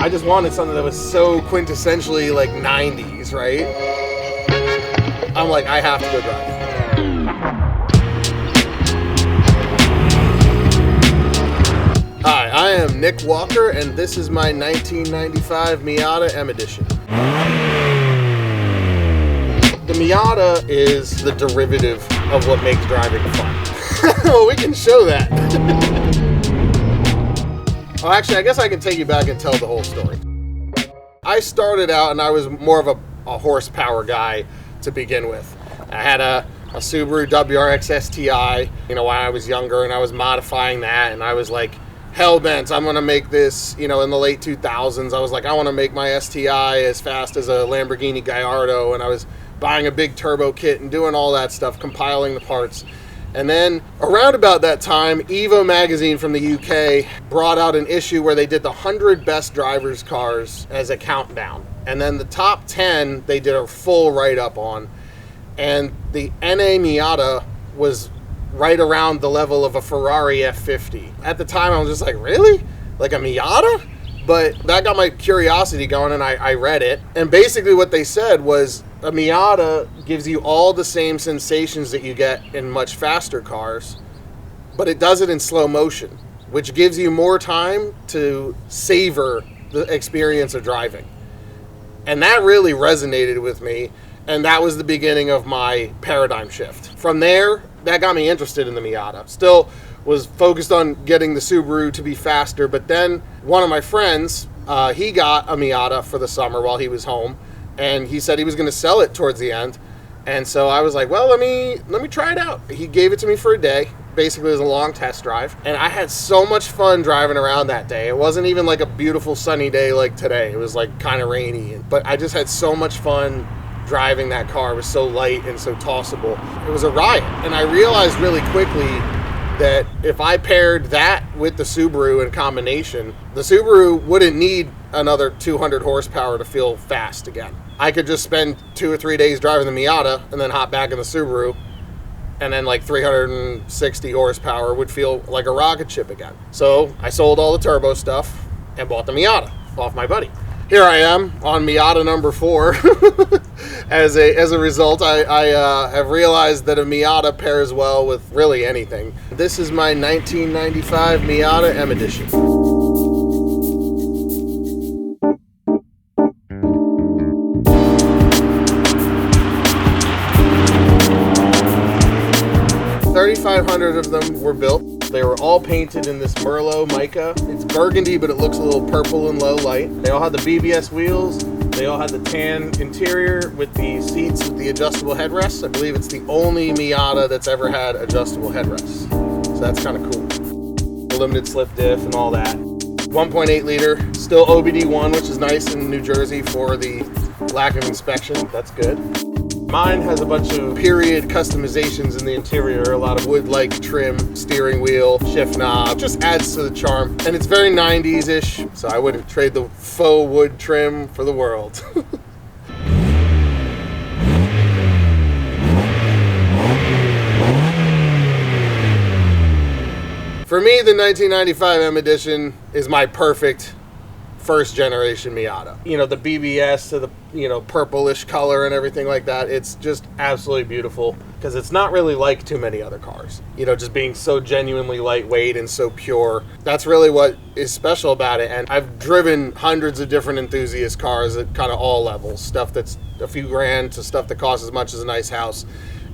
I just wanted something that was so quintessentially like 90s, right? I'm like, I have to go drive. Hi, I am Nick Walker, and this is my 1995 Miata M Edition. The Miata is the derivative of what makes driving fun. Well, we can show that. Oh, actually, I guess I can take you back and tell the whole story. I started out, and I was more of a horsepower guy to begin with. I had a Subaru WRX STI, when I was younger, and I was modifying that, and I was like, hell-bent, I'm going to make this, in the late 2000s. I was like, I want to make my STI as fast as a Lamborghini Gallardo, and I was buying a big turbo kit and doing all that stuff, compiling the parts. And then around about that time, Evo magazine from the UK brought out an issue where they did the 100 best drivers cars as a countdown. And then the top 10, they did a full write-up on. And the NA Miata was right around the level of a Ferrari F50. At the time, I was just like, really? Like a Miata? But that got my curiosity going, and I read it. And basically what they said was, a Miata gives you all the same sensations that you get in much faster cars, but it does it in slow motion, which gives you more time to savor the experience of driving. And that really resonated with me, and that was the beginning of my paradigm shift. From there, that got me interested in the Miata. Still was focused on getting the Subaru to be faster, but then one of my friends, he got a Miata for the summer while he was home, and he said he was going to sell it towards the end. And so I was like, well, let me try it out. He gave it to me for a day. Basically, it was a long test drive. And I had so much fun driving around that day. It wasn't even like a beautiful sunny day like today. It was like kind of rainy. But I just had so much fun driving that car. It was so light and so tossable. It was a riot. And I realized really quickly that if I paired that with the Subaru in combination, the Subaru wouldn't need another 200 horsepower to feel fast again. I could just spend 2 or 3 days driving the Miata and then hop back in the Subaru, and then like 360 horsepower would feel like a rocket ship again. So I sold all the turbo stuff and bought the Miata off my buddy. Here I am on Miata number 4. As a result, I have realized that a Miata pairs well with really anything. This is my 1995 Miata M Edition. $3,500 of them were built. They were all painted in this Merlot mica. It's burgundy, but it looks a little purple and low light. They all had the BBS wheels. They all had the tan interior with the seats with the adjustable headrests. I believe it's the only Miata that's ever had adjustable headrests. So that's kind of cool. The limited slip diff and all that. 1.8 liter, still OBD1, which is nice in New Jersey for the lack of inspection. That's good. Mine has a bunch of period customizations in the interior, a lot of wood-like trim, steering wheel, shift knob, just adds to the charm. And it's very 90s-ish, so I wouldn't trade the faux wood trim for the world. For me, the 1995 M Edition is my perfect first generation Miata. The BBS to the purplish color and everything like that. It's just absolutely beautiful because it's not really like too many other cars. Just being so genuinely lightweight and so pure. That's really what is special about it. And I've driven hundreds of different enthusiast cars at kind of all levels. Stuff that's a few grand to stuff that costs as much as a nice house.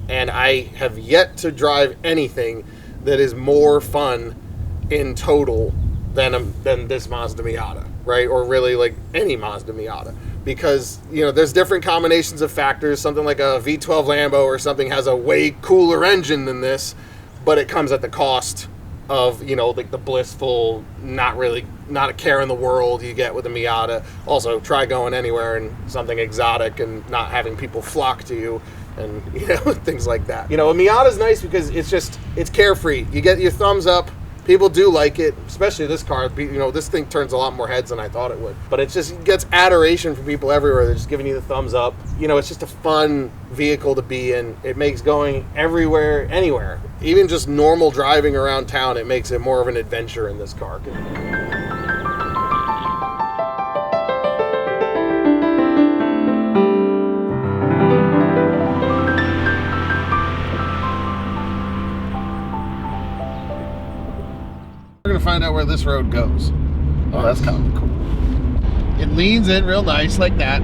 And I have yet to drive anything that is more fun in total than this Mazda Miata. Right? Or really like any Mazda Miata, because there's different combinations of factors. Something like a V12 Lambo or something has a way cooler engine than this, but it comes at the cost of like the blissful, not a care in the world you get with a Miata. Also, try going anywhere in something exotic and not having people flock to you, and things like that. A Miata's nice because it's carefree. You get your thumbs up. People do like it, especially this car. This thing turns a lot more heads than I thought it would. But it just gets adoration from people everywhere. They're just giving you the thumbs up. It's just a fun vehicle to be in. It makes going everywhere, anywhere. Even just normal driving around town, it makes it more of an adventure in this car. find out where this road goes. Oh, that's kind of cool. It leans in real nice like that.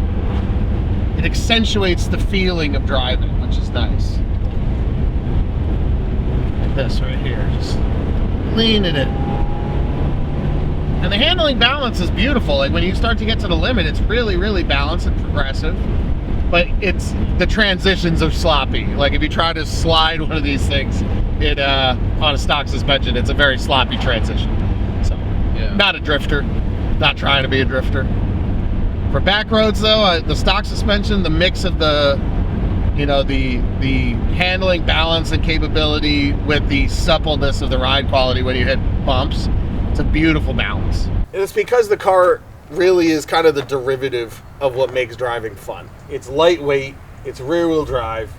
It accentuates the feeling of driving, which is nice. Like this right here, just lean it in. And the handling balance is beautiful. Like when you start to get to the limit, it's really, really balanced and progressive. But the transitions are sloppy. Like if you try to slide one of these things on a stock suspension, it's a very sloppy transition. So, yeah. Not a drifter. Not trying to be a drifter. For back roads though, the stock suspension, the mix of the handling balance and capability with the suppleness of the ride quality when you hit bumps, it's a beautiful balance. And it's because the car really is kind of the derivative of what makes driving fun. It's lightweight, it's rear-wheel drive.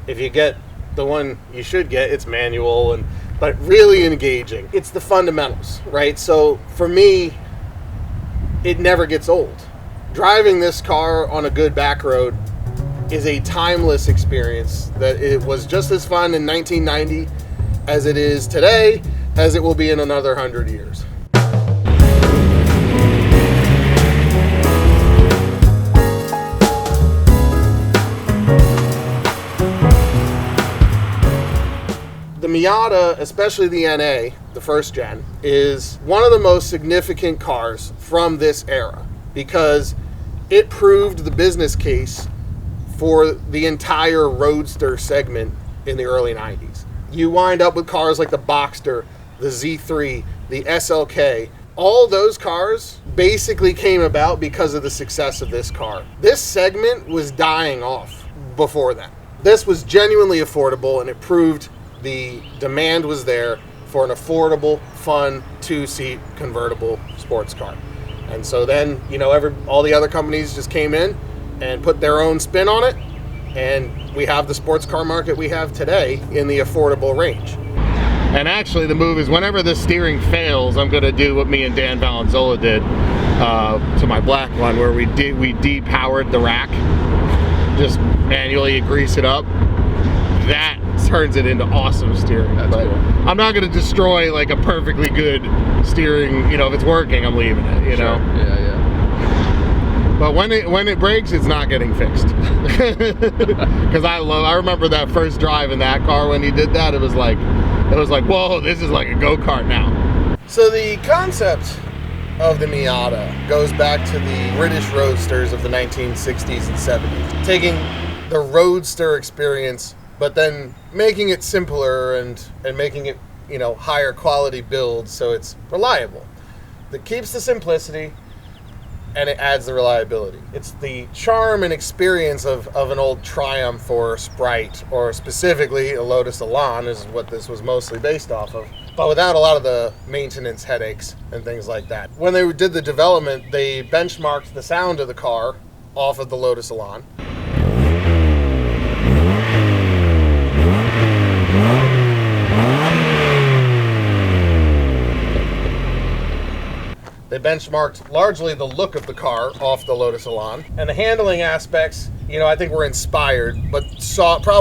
If you get the one you should get, it's manual, but really engaging. It's the fundamentals, right? So for me, it never gets old. Driving this car on a good back road is a timeless experience that it was just as fun in 1990 as it is today, as it will be in another 100 years. The Miata, especially the NA, the first gen, is one of the most significant cars from this era because it proved the business case for the entire Roadster segment in the early 90s. You wind up with cars like the Boxster, the Z3, the SLK. All those cars basically came about because of the success of this car. This segment was dying off before that. This was genuinely affordable, and it proved the demand was there for an affordable, fun, two-seat convertible sports car. And so then, all the other companies just came in and put their own spin on it, and we have the sports car market we have today in the affordable range. And actually the move is whenever the steering fails, I'm going to do what me and Dan Valenzola did to my black one, where we depowered the rack, just manually grease it up. That turns it into awesome steering. That's cool. I'm not going to destroy like a perfectly good steering. If it's working, I'm leaving it. Sure. Yeah. But when it breaks, it's not getting fixed. Because I remember that first drive in that car when he did that. It was like, whoa, this is like a go-kart now. So the concept of the Miata goes back to the British Roadsters of the 1960s and 70s, taking the Roadster experience, but then making it simpler and making it, higher quality build so it's reliable. That keeps the simplicity and it adds the reliability. It's the charm and experience of an old Triumph or Sprite, or specifically a Lotus Elan is what this was mostly based off of, but without a lot of the maintenance headaches and things like that. When they did the development, they benchmarked the sound of the car off of the Lotus Elan. They benchmarked largely the look of the car off the Lotus Elan. And the handling aspects, I think were inspired, but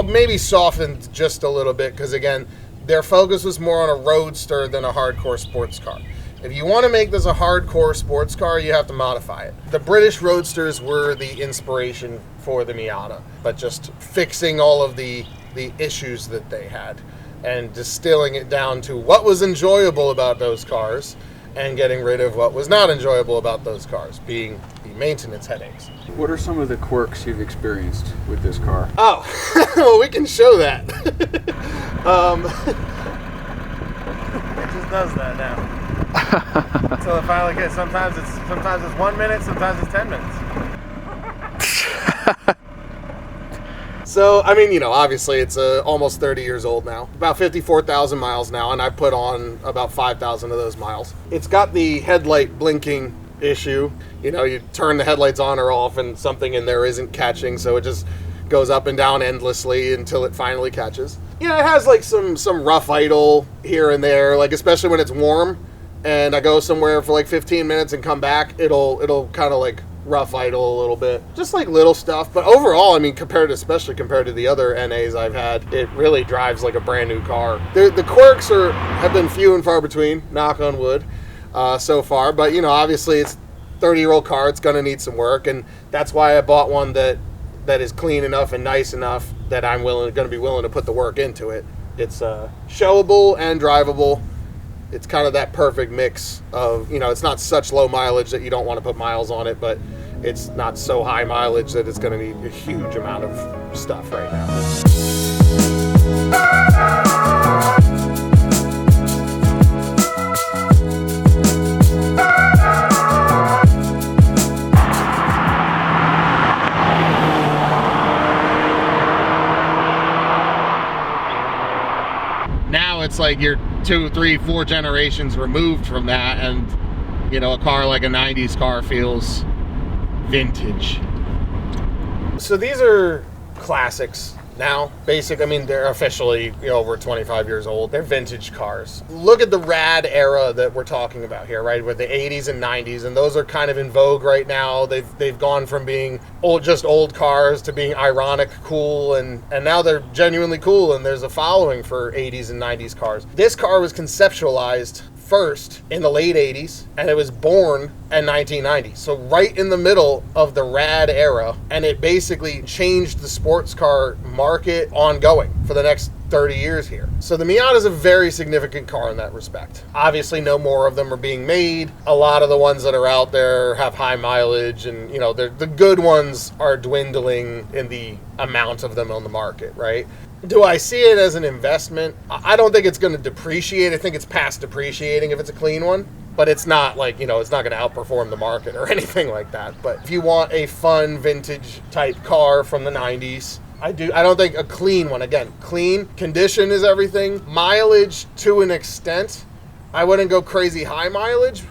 maybe softened just a little bit, because again, their focus was more on a roadster than a hardcore sports car. If you want to make this a hardcore sports car, you have to modify it. The British Roadsters were the inspiration for the Miata, but just fixing all of the issues that they had and distilling it down to what was enjoyable about those cars, and getting rid of what was not enjoyable about those cars, being the maintenance headaches. What are some of the quirks you've experienced with this car? Oh, well, we can show that. It just does that now. Until it finally gets, sometimes it's 1 minute, sometimes it's 10 minutes. So, obviously it's almost 30 years old now. About 54,000 miles now, and I put on about 5,000 of those miles. It's got the headlight blinking issue. You turn the headlights on or off and something in there isn't catching, so it just goes up and down endlessly until it finally catches. It has like some rough idle here and there, like especially when it's warm and I go somewhere for like 15 minutes and come back, it'll kind of like rough idle a little bit. Just like little stuff. But overall, I mean, especially compared to the other NAs I've had, it really drives like a brand new car. The quirks have been few and far between, knock on wood, so far. But, you know, obviously it's a 30-year-old car. It's going to need some work. And that's why I bought one that is clean enough and nice enough that I'm going to be willing to put the work into it. It's showable and drivable. It's kind of that perfect mix of, you know, it's not such low mileage that you don't want to put miles on it, but it's not so high mileage that it's going to need a huge amount of stuff right now. Now it's like you're 2, 3, 4 generations removed from that, and you know, a car like a 90s car feels vintage. So these are classics now, basic. I mean, they're officially, you know, over 25 years old. They're vintage cars. Look at the rad era that we're talking about here, right? With the 80s and 90s, and those are kind of in vogue right now. They've gone from being just old cars to being ironic cool, and now they're genuinely cool, and there's a following for 80s and 90s cars. This car was conceptualized first in the late 80s, and it was born in 1990. So right in the middle of the rad era, and it basically changed the sports car market ongoing for the next 30 years here. So the Miata is a very significant car in that respect. Obviously, no more of them are being made. A lot of the ones that are out there have high mileage, and you know, the good ones are dwindling in the amount of them on the market, right? Do I see it as an investment? I don't think it's going to depreciate. I think it's past depreciating if it's a clean one. But it's not like, you know, it's not going to outperform the market or anything like that. But if you want a fun vintage type car from the 90s, I don't think a clean one. Again, clean, condition is everything. Mileage to an extent. I wouldn't go crazy high mileage,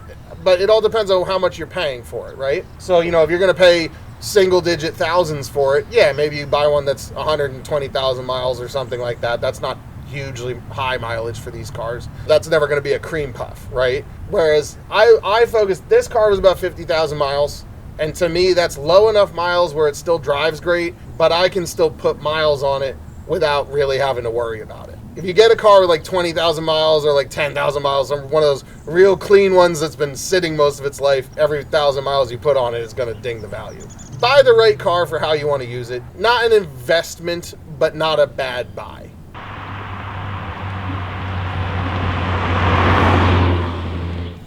but it all depends on how much you're paying for it, right? So, you know, if you're going to pay single-digit thousands for it, yeah, maybe you buy one that's 120,000 miles or something like that. That's not hugely high mileage for these cars. That's never going to be a cream puff, right? Whereas I focused, this car was about 50,000 miles, and to me, that's low enough miles where it still drives great, but I can still put miles on it without really having to worry about it. If you get a car with like 20,000 miles or like 10,000 miles, or one of those real clean ones that's been sitting most of its life, every 1,000 miles you put on it is going to ding the value. Buy the right car for how you want to use it. Not an investment, but not a bad buy.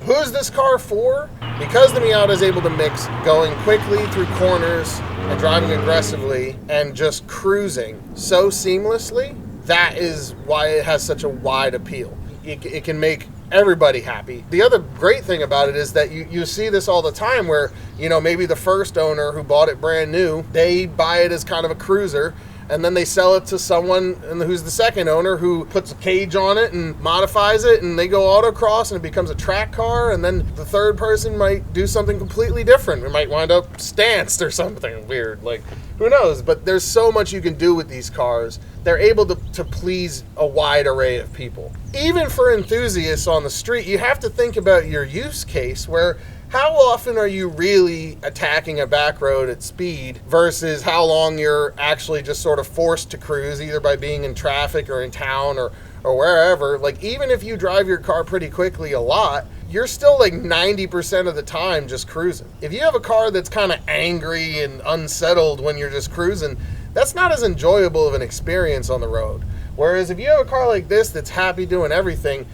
Who's this car for? Because the Miata is able to mix going quickly through corners and driving aggressively and just cruising so seamlessly, that is why it has such a wide appeal. It can make everybody happy. The other great thing about it is that you see this all the time where, you know, maybe the first owner who bought it brand new, they buy it as kind of a cruiser, and then they sell it to someone who's the second owner who puts a cage on it and modifies it, and they go autocross and it becomes a track car, and then the third person might do something completely different. It might wind up stanced or something weird, like, who knows? But there's so much you can do with these cars. They're able to please a wide array of people. Even for enthusiasts on the street, you have to think about your use case, where how often are you really attacking a back road at speed versus how long you're actually just sort of forced to cruise, either by being in traffic or in town or wherever. Like, even if you drive your car pretty quickly a lot, you're still like 90% of the time just cruising. If you have a car that's kind of angry and unsettled when you're just cruising, that's not as enjoyable of an experience on the road. Whereas if you have a car like this that's happy doing everything,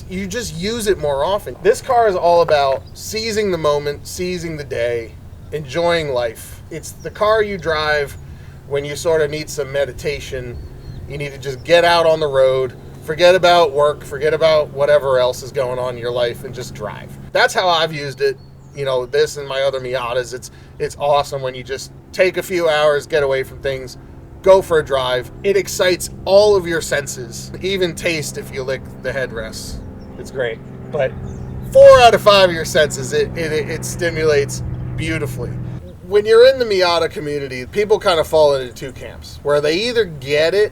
you just use it more often. This car is all about seizing the moment, seizing the day, enjoying life. It's the car you drive when you sort of need some meditation. You need to just get out on the road, forget about work, forget about whatever else is going on in your life, and just drive. That's how I've used it. You know, this and my other Miatas, it's awesome when you just take a few hours, get away from things, go for a drive. It excites all of your senses, even taste if you lick the headrests. It's great. But 4 out of 5 of your senses, it stimulates beautifully. When you're in the Miata community, people kind of fall into 2 camps, where they either get it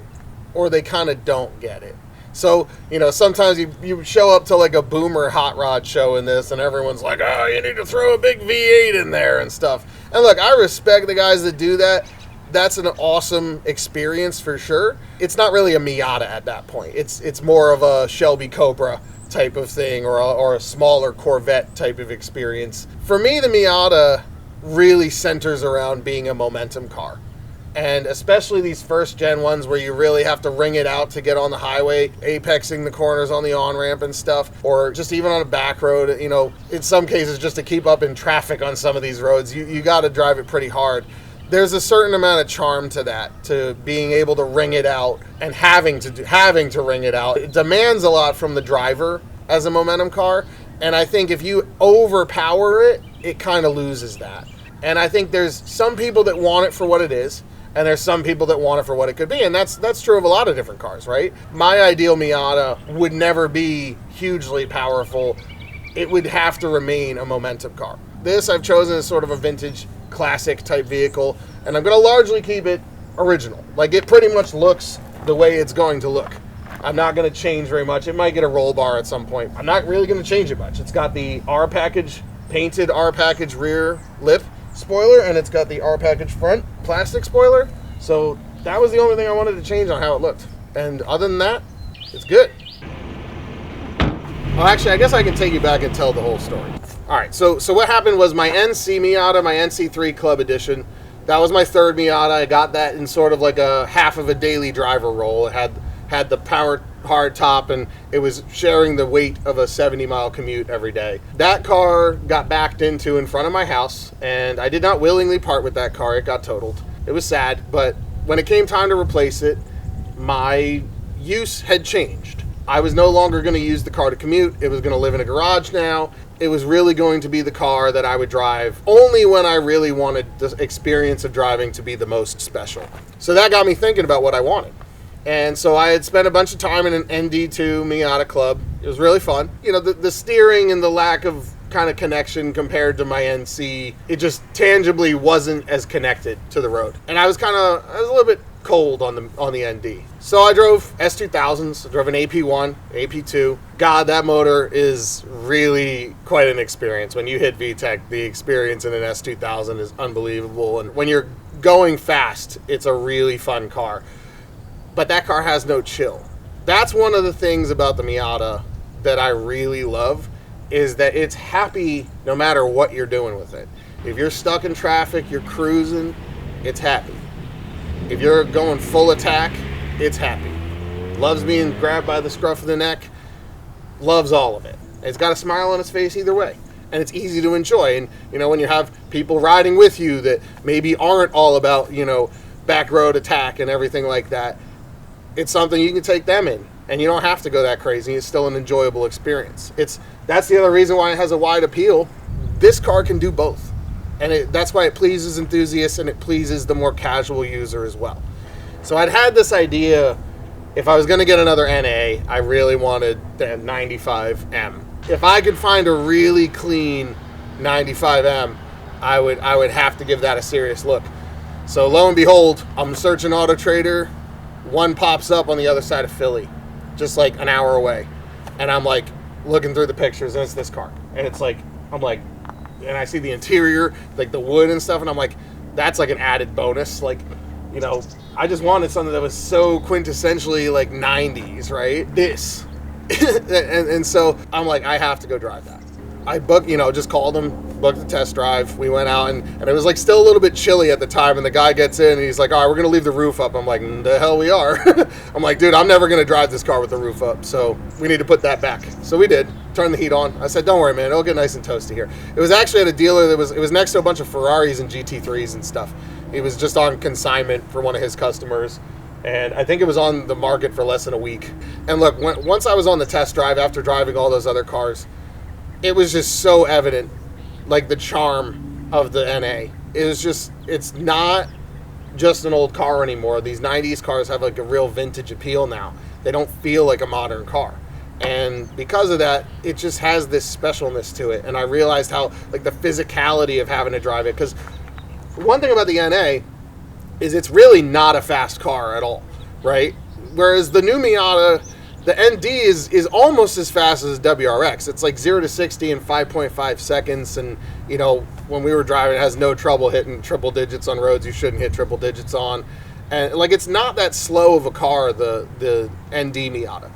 or they kind of don't get it. So, you know, sometimes you show up to like a boomer hot rod show in this and everyone's like, oh, you need to throw a big V8 in there and stuff. And look, I respect the guys that do that. That's an awesome experience for sure. It's not really a Miata at that point. It's more of a Shelby Cobra type of thing, or a smaller Corvette type of experience. For me, the Miata really centers around being a momentum car. And especially these first gen ones where you really have to ring it out to get on the highway, apexing the corners on the on-ramp and stuff, or just even on a back road, you know, in some cases just to keep up in traffic on some of these roads, you got to drive it pretty hard. There's a certain amount of charm to that, to being able to ring it out and having to ring it out. It demands a lot from the driver as a momentum car, and I think if you overpower it, it kind of loses that. And I think there's some people that want it for what it is, and there's some people that want it for what it could be, and that's true of a lot of different cars, right? My ideal Miata would never be hugely powerful. It would have to remain a momentum car. This I've chosen as sort of a vintage classic type vehicle, and I'm going to largely keep it original. Like, it pretty much looks the way it's going to look. I'm not going to change very much. It might get a roll bar at some point. I'm not really going to change it much. It's got the R package, painted R package rear lip spoiler, and it's got the R package front plastic spoiler. So that was the only thing I wanted to change on how it looked. And other than that, it's good. Well, actually, I guess I can take you back and tell the whole story. All right, so what happened was my NC Miata, my NC3 Club Edition, that was my third Miata. I got that in sort of like a half of a daily driver role. It had the power hard top, and it was sharing the weight of a 70-mile commute every day. That car got backed into in front of my house, and I did not willingly part with that car. It got totaled. It was sad, but when it came time to replace it, my use had changed. I was no longer going to use the car to commute. It was going to live in a garage now. It was really going to be the car that I would drive only when I really wanted the experience of driving to be the most special. So that got me thinking about what I wanted. And so I had spent a bunch of time in an ND2 Miata club. It was really fun. You know, the steering and the lack of kind of connection compared to my NC, it just tangibly wasn't as connected to the road. And I was a little bit cold on the ND. So I drove S2000s, I drove an AP1, AP2. God, that motor is really quite an experience. When you hit VTEC, the experience in an S2000 is unbelievable. And when you're going fast, it's a really fun car. But that car has no chill. That's one of the things about the Miata that I really love, is that it's happy no matter what you're doing with it. If you're stuck in traffic, you're cruising, it's happy. If you're going full attack, it's happy. Loves being grabbed by the scruff of the neck, loves all of it. It's got a smile on its face either way. And it's easy to enjoy. And, you know, when you have people riding with you that maybe aren't all about, you know, back road attack and everything like that, it's something you can take them in. And you don't have to go that crazy. It's still an enjoyable experience. That's the other reason why it has a wide appeal. This car can do both. And that's why it pleases enthusiasts and it pleases the more casual user as well. So I'd had this idea, if I was going to get another NA, I really wanted the 95M. If I could find a really clean 95M, I would have to give that a serious look. So lo and behold, I'm searching Auto Trader. One pops up on the other side of Philly, just like an hour away. And I'm like looking through the pictures, and it's this car. And it's like, and I see the interior, like the wood and stuff, and I'm like, that's like an added bonus. Like, you know, I just wanted something that was so quintessentially like 90s, right? This. and so I'm like, I have to go drive that. I booked, just called them, booked the test drive. We went out, and it was like still a little bit chilly at the time, and the guy gets in, and he's like, all right, we're going to leave the roof up. I'm like, the hell we are. I'm like, dude, I'm never going to drive this car with the roof up, so we need to put that back. So we did. Turned the heat on. I said, don't worry, man, it'll get nice and toasty here. It was actually at a dealer it was next to a bunch of Ferraris and GT3s and stuff. It was just on consignment for one of his customers, and I think it was on the market for less than a week. And look, once I was on the test drive after driving all those other cars, it was just so evident, like the charm of the NA. It's not just an old car anymore. These 90s cars have like a real vintage appeal now. They don't feel like a modern car. And because of that, it just has this specialness to it. And I realized how, like, the physicality of having to drive it. Because one thing about the NA is it's really not a fast car at all, right? Whereas the new Miata, The ND is almost as fast as WRX. It's like 0 to 60 in 5.5 seconds, and you know, when we were driving, it has no trouble hitting triple digits on roads you shouldn't hit triple digits on. And like, it's not that slow of a car, the ND Miata.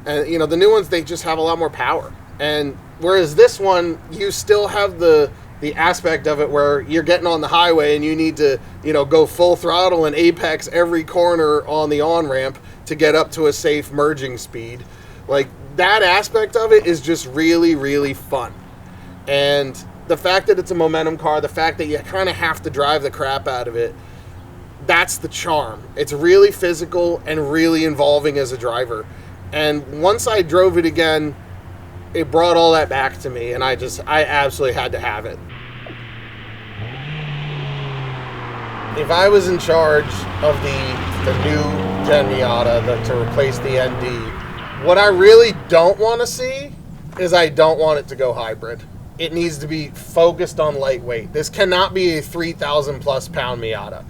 And you know, the new ones, they just have a lot more power. And whereas this one, you still have the aspect of it where you're getting on the highway and you need to, you know, go full throttle and apex every corner on the on-ramp to get up to a safe merging speed. Like, that aspect of it is just really, really fun. And the fact that it's a momentum car, the fact that you kind of have to drive the crap out of it, that's the charm. It's really physical and really involving as a driver. And once I drove it again, it brought all that back to me, and I absolutely had to have it. If I was in charge of the new Gen Miata to replace the ND, what I really don't want to see is I don't want it to go hybrid. It needs to be focused on lightweight. This cannot be a 3,000 plus pound Miata.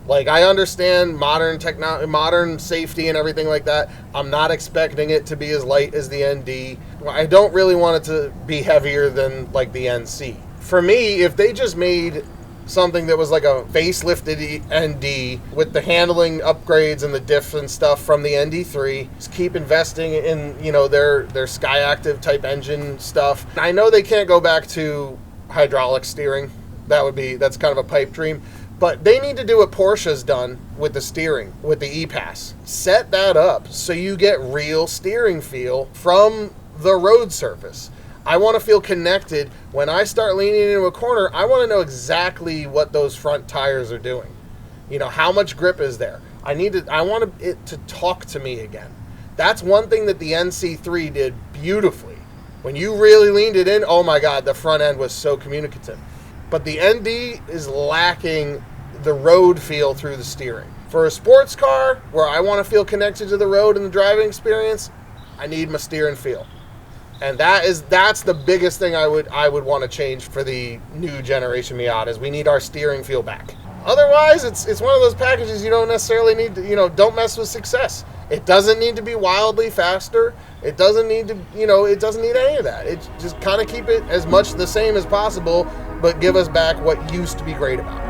Like, I understand modern safety and everything like that. I'm not expecting it to be as light as the ND. I don't really want it to be heavier than like the NC. For me, if they just made something that was like a facelifted ND with the handling upgrades and the diff and stuff from the ND3, just keep investing in, you know, their Skyactiv type engine stuff. I know they can't go back to hydraulic steering. That's kind of a pipe dream. But they need to do what Porsche's done with the steering, with the E-Pass. Set that up so you get real steering feel from the road surface. I want to feel connected. When I start leaning into a corner, I want to know exactly what those front tires are doing. You know, how much grip is there? I want it to talk to me again. That's one thing that the NC3 did beautifully. When you really leaned it in, oh my God, the front end was so communicative. But the ND is lacking the road feel through the steering. For a sports car where I want to feel connected to the road and the driving experience, I need my steering feel. And that's the biggest thing I would want to change for the new generation Miatas. We need our steering feel back. Otherwise, it's one of those packages you don't necessarily need to, you know, don't mess with success. It doesn't need to be wildly faster. It doesn't need to, you know, it doesn't need any of that. It just kind of keep it as much the same as possible, but give us back what used to be great about it.